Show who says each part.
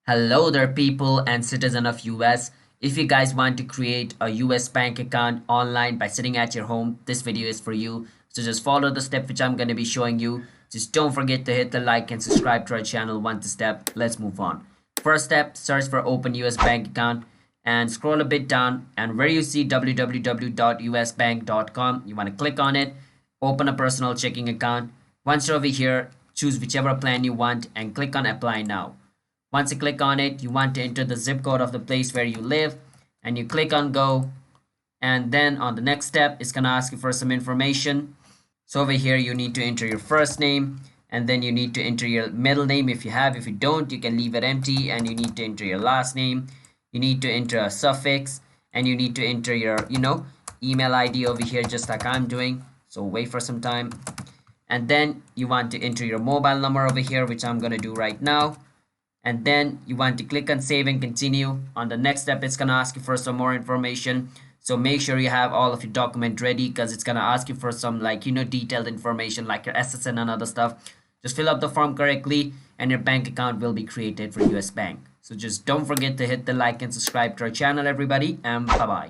Speaker 1: Hello there, people and citizen of US. If you guys want to create a US bank account online by sitting at your home, this video is for you. So just follow the step which I'm going to be showing you. Just don't forget to hit the like and subscribe to our channel once a step. Let's move on. First step, search for open US bank account and scroll a bit down, and where you see www.usbank.com, you want to click on it, open a personal checking account. Once you're over here, choose whichever plan you want and click on apply now. Once you click on it, you want to enter the zip code of the place where you live and you click on go. And then on the next step, it's going to ask you for some information. So over here, you need to enter your first name and then you need to enter your middle name if you have. If you don't, you can leave it empty, and you need to enter your last name. You need to enter a suffix and you need to enter your, email ID over here, just like I'm doing. So wait for some time. And then you want to enter your mobile number over here, which I'm going to do right now. And then you want to click on save and continue. On the next step, it's going to ask you for some more information. So make sure you have all of your document ready, because it's going to ask you for some detailed information like your SSN and other stuff. Just fill up the form correctly and your bank account will be created for US Bank. So just don't forget to hit the like and subscribe to our channel, everybody, and bye-bye.